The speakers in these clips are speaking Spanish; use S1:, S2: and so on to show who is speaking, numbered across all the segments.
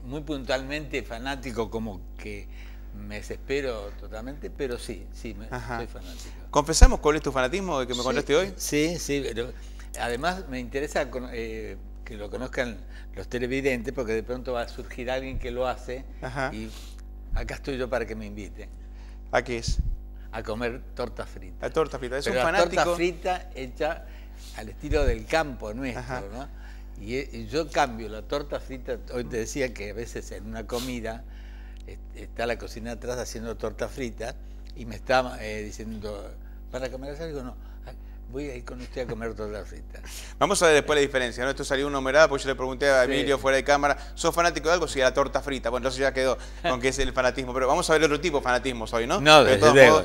S1: muy puntualmente fanático, como que me desespero totalmente, pero sí, soy fanático.
S2: ¿Confesamos cuál es tu fanatismo de que me contaste hoy?
S1: Sí, pero además me interesa que lo conozcan los televidentes, porque de pronto va a surgir alguien que lo hace y acá estoy yo para que me inviten.
S2: ¿A qué es?
S1: A comer torta frita.
S2: A torta frita, es
S1: pero
S2: un fanático.
S1: Torta frita hecha al estilo del campo nuestro, ¿no? Y yo cambio la torta frita. Hoy te decía que a veces en una comida está la cocina atrás haciendo torta frita y me está diciendo, ¿para comer algo? Digo, no, voy a ir con usted a comer torta frita.
S2: Vamos a ver después la diferencia, ¿no? Esto salió una numerada, porque yo le pregunté a Emilio fuera de cámara, ¿sos fanático de algo? Sí, a la torta frita. Bueno, entonces ya quedó con que es el fanatismo. Pero vamos a ver otro tipo de fanatismos hoy, ¿no?
S1: No, desde luego.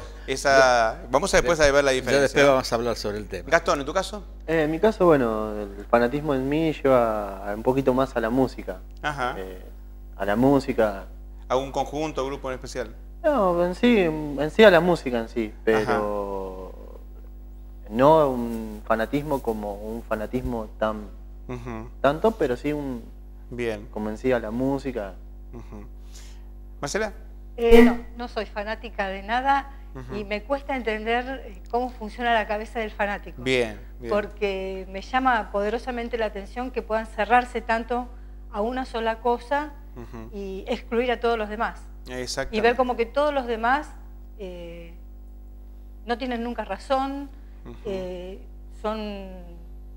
S2: Vamos a después a ver la diferencia.
S1: Después vamos a hablar sobre el tema.
S2: Gastón, ¿en tu caso?
S3: En mi caso, bueno, el fanatismo en mí lleva un poquito más a la música. A la música.
S2: ¿A un conjunto, grupo en especial?
S3: No, en sí a la música en sí, pero no un fanatismo como un fanatismo tanto, pero sí como en sí a la música.
S2: ¿Marcela?
S4: No soy fanática de nada y me cuesta entender cómo funciona la cabeza del fanático.
S2: Bien.
S4: Porque me llama poderosamente la atención que puedan cerrarse tanto a una sola cosa y excluir a todos los demás. Y ver como que todos los demás no tienen nunca razón, son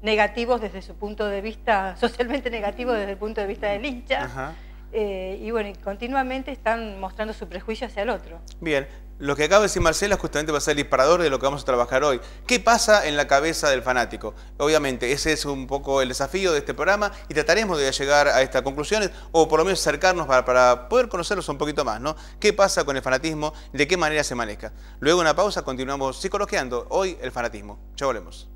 S4: negativos desde su punto de vista, socialmente negativos desde el punto de vista del hincha. Y bueno, y continuamente están mostrando su prejuicio hacia el otro.
S2: Bien, lo que acaba de decir Marcela justamente va a ser el disparador de lo que vamos a trabajar hoy. ¿Qué pasa en la cabeza del fanático? Obviamente, ese es un poco el desafío de este programa y trataremos de llegar a estas conclusiones o por lo menos acercarnos para poder conocerlos un poquito más, ¿no? ¿Qué pasa con el fanatismo? ¿De qué manera se maneja? Luego, una pausa, continuamos psicologiando. Hoy, el fanatismo. Ya volvemos.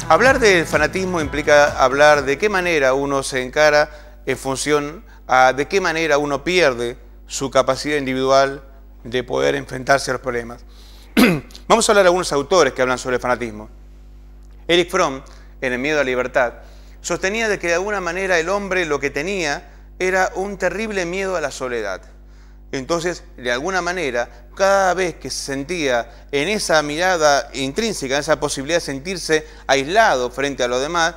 S2: Hablar del fanatismo implica hablar de qué manera uno se encara en función a de qué manera uno pierde su capacidad individual de poder enfrentarse a los problemas. Vamos a hablar de algunos autores que hablan sobre el fanatismo. Erich Fromm, en El miedo a la libertad, sostenía de que de alguna manera el hombre lo que tenía era un terrible miedo a la soledad. Entonces, de alguna manera, cada vez que se sentía en esa mirada intrínseca, en esa posibilidad de sentirse aislado frente a los demás,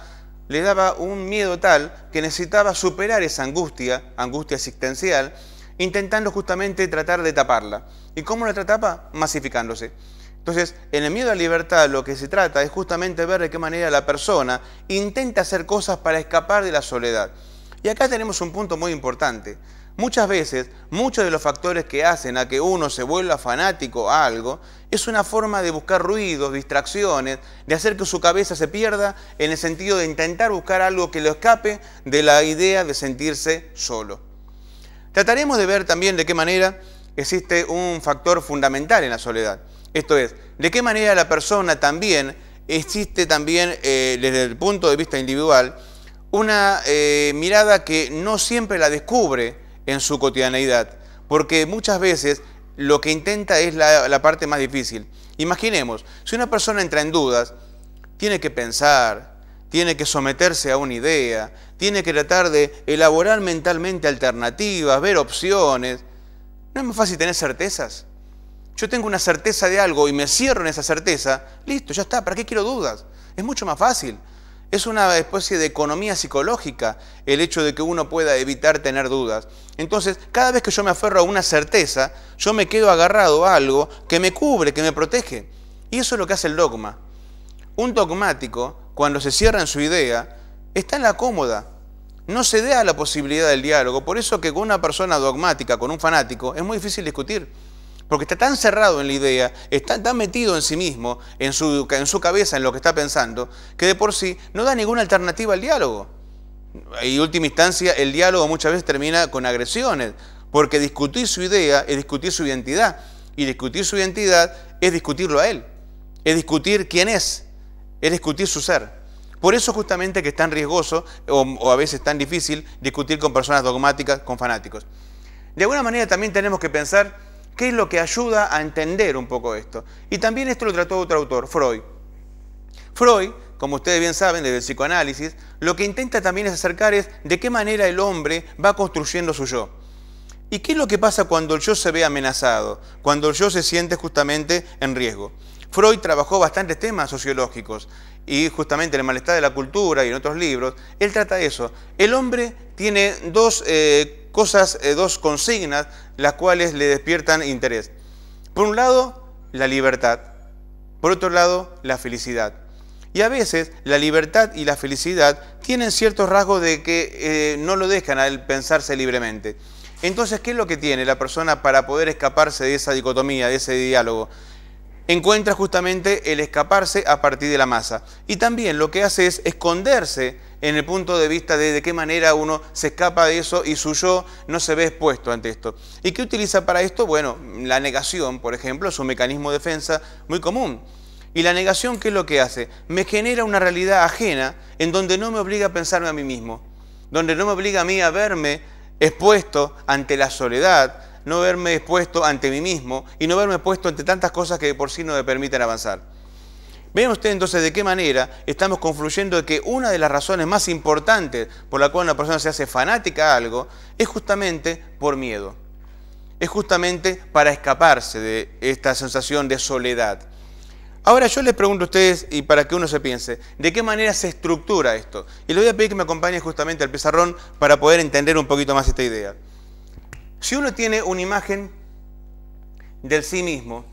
S2: le daba un miedo tal que necesitaba superar esa angustia existencial, intentando justamente tratar de taparla. ¿Y cómo la trataba? Masificándose. Entonces, en El miedo a la libertad lo que se trata es justamente ver de qué manera la persona intenta hacer cosas para escapar de la soledad. Y acá tenemos un punto muy importante. Muchas veces, muchos de los factores que hacen a que uno se vuelva fanático a algo es una forma de buscar ruidos, distracciones, de hacer que su cabeza se pierda en el sentido de intentar buscar algo que lo escape de la idea de sentirse solo. Trataremos de ver también de qué manera existe un factor fundamental en la soledad. Esto es, de qué manera la persona también existe también desde el punto de vista individual una mirada que no siempre la descubre en su cotidianeidad, porque muchas veces lo que intenta es la parte más difícil. Imaginemos, si una persona entra en dudas, tiene que pensar, tiene que someterse a una idea, tiene que tratar de elaborar mentalmente alternativas, ver opciones. ¿No es más fácil tener certezas? Yo tengo una certeza de algo y me cierro en esa certeza, listo, ya está, ¿para qué quiero dudas? Es mucho más fácil. Es una especie de economía psicológica el hecho de que uno pueda evitar tener dudas. Entonces, cada vez que yo me aferro a una certeza, yo me quedo agarrado a algo que me cubre, que me protege. Y eso es lo que hace el dogma. Un dogmático, cuando se cierra en su idea, está en la cómoda. No se da la posibilidad del diálogo. Por eso que con una persona dogmática, con un fanático, es muy difícil discutir. Porque está tan cerrado en la idea, está tan metido en sí mismo, en su cabeza, en lo que está pensando, que de por sí no da ninguna alternativa al diálogo. Y en última instancia, el diálogo muchas veces termina con agresiones, porque discutir su idea es discutir su identidad. Y discutir su identidad es discutirlo a él, es discutir quién es discutir su ser. Por eso justamente que es tan riesgoso o a veces tan difícil discutir con personas dogmáticas, con fanáticos. De alguna manera también tenemos que pensar qué es lo que ayuda a entender un poco esto. Y también esto lo trató otro autor, Freud. Freud, como ustedes bien saben, desde el psicoanálisis, lo que intenta también es acercar es de qué manera el hombre va construyendo su yo. ¿Y qué es lo que pasa cuando el yo se ve amenazado? Cuando el yo se siente justamente en riesgo. Freud trabajó bastantes temas sociológicos y justamente en El malestar de la cultura y en otros libros, él trata eso. El hombre tiene dos consignas las cuales le despiertan interés. Por un lado, la libertad. Por otro lado, la felicidad. Y a veces la libertad y la felicidad tienen ciertos rasgos de que no lo dejan a él pensarse libremente. Entonces, ¿qué es lo que tiene la persona para poder escaparse de esa dicotomía, de ese diálogo? Encuentra justamente el escaparse a partir de la masa. Y también lo que hace es esconderse en el punto de vista de qué manera uno se escapa de eso y su yo no se ve expuesto ante esto. ¿Y qué utiliza para esto? Bueno, la negación, por ejemplo, es un mecanismo de defensa muy común. Y la negación, ¿qué es lo que hace? Me genera una realidad ajena en donde no me obliga a pensarme a mí mismo, donde no me obliga a mí a verme expuesto ante la soledad, no verme expuesto ante mí mismo y no verme expuesto ante tantas cosas que de por sí no me permiten avanzar. Vean ustedes entonces de qué manera estamos confluyendo de que una de las razones más importantes por la cual una persona se hace fanática a algo es justamente por miedo. Es justamente para escaparse de esta sensación de soledad. Ahora yo les pregunto a ustedes, y para que uno se piense, ¿de qué manera se estructura esto? Y les voy a pedir que me acompañen justamente al pizarrón para poder entender un poquito más esta idea. Si uno tiene una imagen del sí mismo,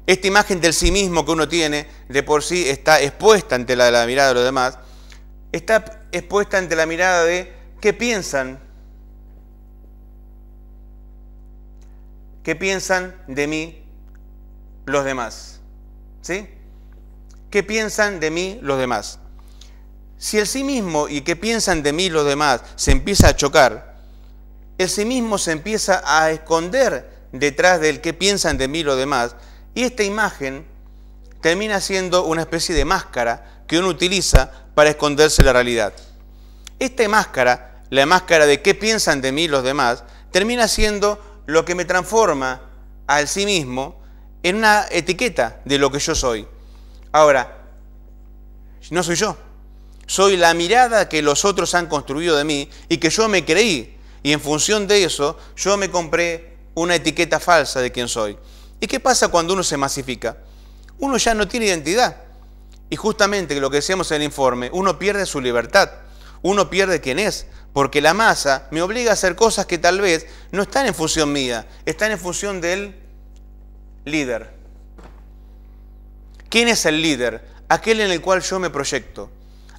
S2: esta imagen del sí mismo que uno tiene de por sí está expuesta ante la mirada de los demás, está expuesta ante la mirada de qué piensan de mí los demás. ¿Sí? ¿Qué piensan de mí los demás? Si el sí mismo y qué piensan de mí los demás se empieza a chocar, el sí mismo se empieza a esconder detrás del qué piensan de mí los demás, y esta imagen termina siendo una especie de máscara que uno utiliza para esconderse la realidad. Esta máscara, la máscara de qué piensan de mí los demás, termina siendo lo que me transforma al sí mismo en una etiqueta de lo que yo soy. Ahora, no soy yo. Soy la mirada que los otros han construido de mí y que yo me creí. Y en función de eso, yo me compré una etiqueta falsa de quién soy. ¿Y qué pasa cuando uno se masifica? Uno ya no tiene identidad. Y justamente lo que decíamos en el informe, uno pierde su libertad. Uno pierde quién es. Porque la masa me obliga a hacer cosas que tal vez no están en función mía, están en función del líder. ¿Quién es el líder? Aquel en el cual yo me proyecto.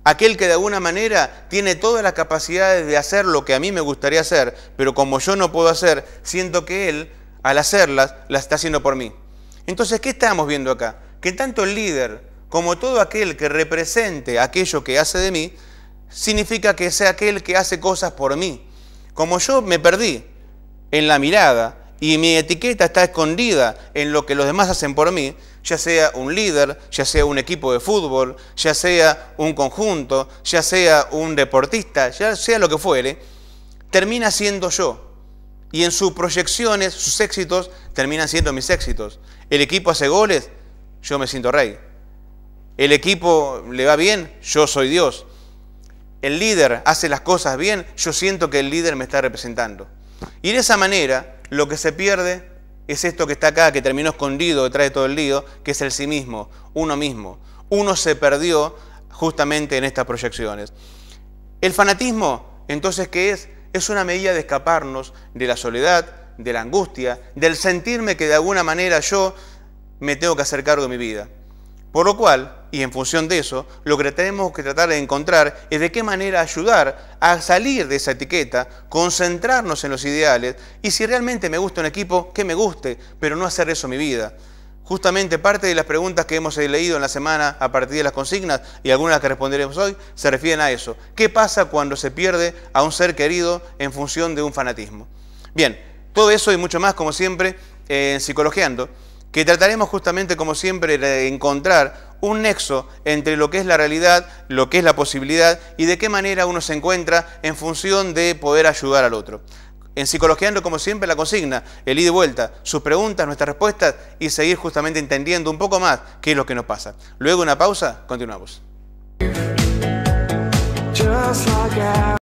S2: Aquel que de alguna manera tiene todas las capacidades de hacer lo que a mí me gustaría hacer, pero como yo no puedo hacer, siento que él, al hacerlas, las está haciendo por mí. Entonces, ¿qué estamos viendo acá? Que tanto el líder como todo aquel que represente aquello que hace de mí, significa que sea aquel que hace cosas por mí. Como yo me perdí en la mirada y mi etiqueta está escondida en lo que los demás hacen por mí, ya sea un líder, ya sea un equipo de fútbol, ya sea un conjunto, ya sea un deportista, ya sea lo que fuere, termina siendo yo. Y en sus proyecciones, sus éxitos, terminan siendo mis éxitos. El equipo hace goles, yo me siento rey. El equipo le va bien, yo soy Dios. El líder hace las cosas bien, yo siento que el líder me está representando. Y de esa manera, lo que se pierde es esto que está acá, que terminó escondido detrás de todo el lío, que es el sí mismo, uno mismo. Uno se perdió justamente en estas proyecciones. El fanatismo, entonces, ¿qué es? Es una medida de escaparnos de la soledad, de la angustia, del sentirme que de alguna manera yo me tengo que hacer cargo de mi vida. Por lo cual, y en función de eso, lo que tenemos que tratar de encontrar es de qué manera ayudar a salir de esa etiqueta, concentrarnos en los ideales, y si realmente me gusta un equipo, que me guste, pero no hacer eso mi vida. Justamente parte de las preguntas que hemos leído en la semana a partir de las consignas, y algunas que responderemos hoy, se refieren a eso. ¿Qué pasa cuando se pierde a un ser querido en función de un fanatismo? Bien, todo eso y mucho más, como siempre, en Psicologiando, que trataremos justamente, como siempre, de encontrar un nexo entre lo que es la realidad, lo que es la posibilidad y de qué manera uno se encuentra en función de poder ayudar al otro. En Psicologiando, como siempre, la consigna, el ida y vuelta, sus preguntas, nuestras respuestas y seguir justamente entendiendo un poco más qué es lo que nos pasa. Luego de una pausa, continuamos. Just like